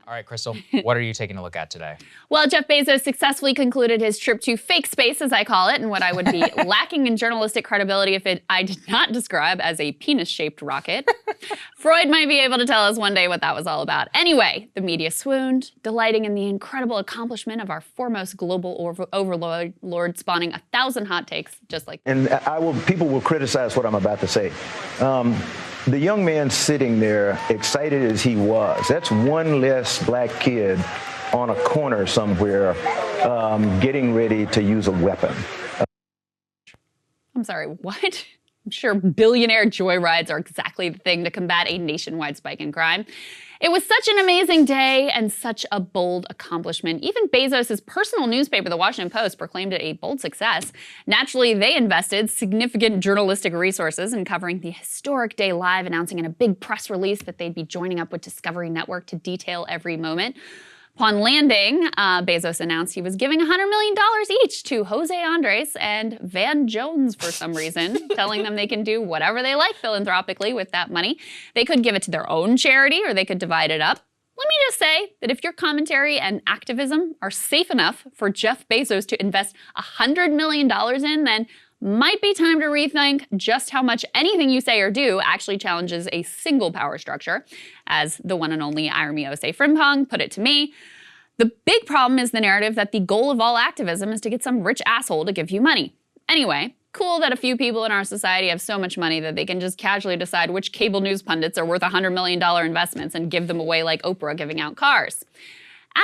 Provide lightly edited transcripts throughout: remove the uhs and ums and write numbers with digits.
All right, Krystal, what are you taking a look at today? Well, Jeff Bezos successfully concluded his trip to fake space, as I call it, and what I would be lacking in journalistic credibility if I did not describe as a penis-shaped rocket. Freud might be able to tell us one day what that was all about. Anyway, the media swooned, delighting in the incredible accomplishment of our foremost global overlord, spawning 1,000 hot takes just like that. And people will criticize what I'm about to say. The young man sitting there, excited as he was, that's one less black kid on a corner somewhere getting ready to use a weapon. I'm sorry, what? I'm sure billionaire joyrides are exactly the thing to combat a nationwide spike in crime. It was such an amazing day and such a bold accomplishment. Even Bezos' personal newspaper, the Washington Post, proclaimed it a bold success. Naturally, they invested significant journalistic resources in covering the historic day live, announcing in a big press release that they'd be joining up with Discovery Network to detail every moment. Upon landing, Bezos announced he was giving $100 million each to Jose Andres and Van Jones for some reason, telling them they can do whatever they like philanthropically with that money. They could give it to their own charity or they could divide it up. Let me just say that if your commentary and activism are safe enough for Jeff Bezos to invest $100 million in, then might be time to rethink just how much anything you say or do actually challenges a single power structure. As the one and only Irami Ose Frimpong put it to me, the big problem is the narrative that the goal of all activism is to get some rich asshole to give you money. Anyway, cool that a few people in our society have so much money that they can just casually decide which cable news pundits are worth $100 million investments and give them away like Oprah giving out cars.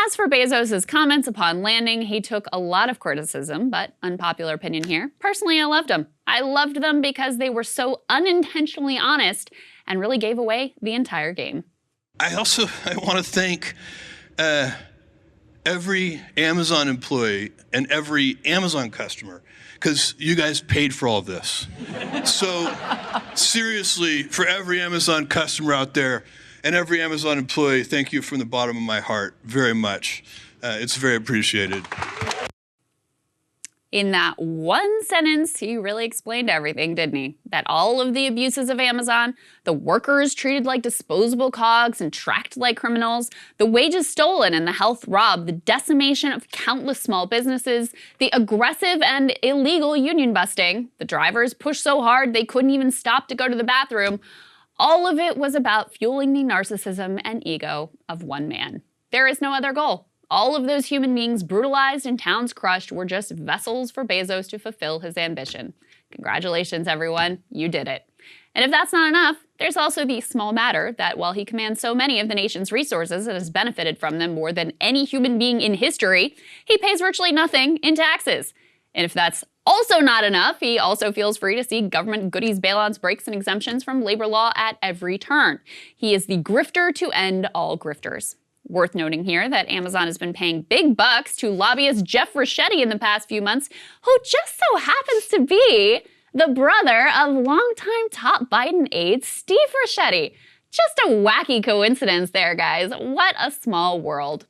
As for Bezos' comments upon landing, he took a lot of criticism, but unpopular opinion here. Personally, I loved them. I loved them because they were so unintentionally honest and really gave away the entire game. I want to thank every Amazon employee and every Amazon customer, because you guys paid for all of this. So seriously, for every Amazon customer out there, and every Amazon employee, thank you from the bottom of my heart very much. It's very appreciated. In that one sentence, he really explained everything, didn't he? That all of the abuses of Amazon, the workers treated like disposable cogs and tracked like criminals, the wages stolen and the health robbed, the decimation of countless small businesses, the aggressive and illegal union busting, the drivers pushed so hard they couldn't even stop to go to the bathroom, all of it was about fueling the narcissism and ego of one man. There is no other goal. All of those human beings brutalized and towns crushed were just vessels for Bezos to fulfill his ambition. Congratulations, everyone. You did it. And if that's not enough, there's also the small matter that while he commands so many of the nation's resources and has benefited from them more than any human being in history, he pays virtually nothing in taxes. And if that's also not enough, he also feels free to see government goodies, bailouts, breaks, and exemptions from labor law at every turn. He is the grifter to end all grifters. Worth noting here that Amazon has been paying big bucks to lobbyist Jeff Bezos in the past few months, who just so happens to be the brother of longtime top Biden aide Steve Bezos. Just a wacky coincidence there, guys. What a small world.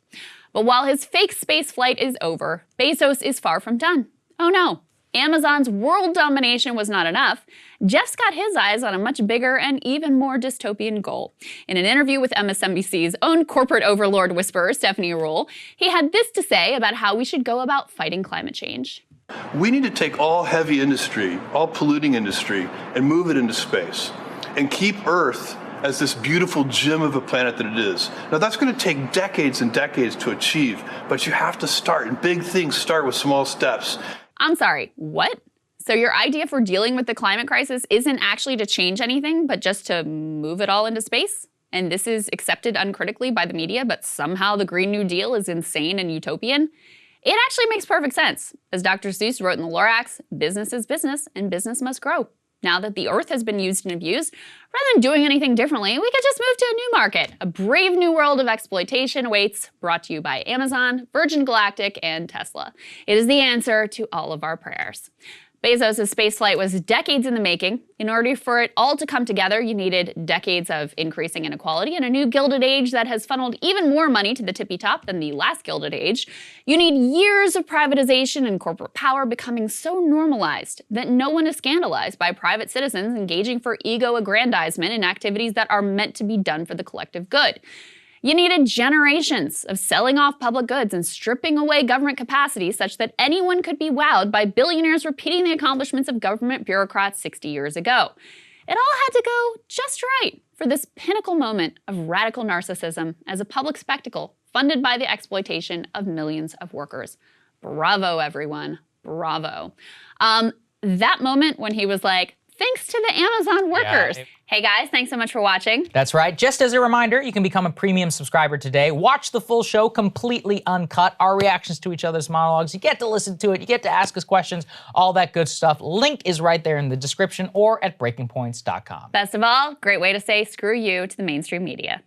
But while his fake space flight is over, Bezos is far from done. Oh no. Amazon's world domination was not enough. Jeff's got his eyes on a much bigger and even more dystopian goal. In an interview with MSNBC's own corporate overlord whisperer, Stephanie Rule, he had this to say about how we should go about fighting climate change. We need to take all heavy industry, all polluting industry, and move it into space and keep Earth as this beautiful gem of a planet that it is. Now that's going to take decades and decades to achieve, but you have to start, and big things start with small steps. I'm sorry, what? So your idea for dealing with the climate crisis isn't actually to change anything, but just to move it all into space? And this is accepted uncritically by the media, but somehow the Green New Deal is insane and utopian? It actually makes perfect sense. As Dr. Seuss wrote in the Lorax, business is business and business must grow. Now that the Earth has been used and abused, rather than doing anything differently, we could just move to a new market. A brave new world of exploitation awaits, brought to you by Amazon, Virgin Galactic, and Tesla. It is the answer to all of our prayers. Bezos' spaceflight was decades in the making. In order for it all to come together, you needed decades of increasing inequality and a new Gilded Age that has funneled even more money to the tippy top than the last Gilded Age. You need years of privatization and corporate power becoming so normalized that no one is scandalized by private citizens engaging for ego aggrandizement in activities that are meant to be done for the collective good. You needed generations of selling off public goods and stripping away government capacity such that anyone could be wowed by billionaires repeating the accomplishments of government bureaucrats 60 years ago. It all had to go just right for this pinnacle moment of radical narcissism as a public spectacle funded by the exploitation of millions of workers. Bravo, everyone. Bravo. That moment when he was like, thanks to the Amazon workers. Hey guys, thanks so much for watching. That's right. Just as a reminder, you can become a premium subscriber today. Watch the full show completely uncut, our reactions to each other's monologues. You get to listen to it. You get to ask us questions, all that good stuff. Link is right there in the description or at breakingpoints.com. Best of all, great way to say screw you to the mainstream media.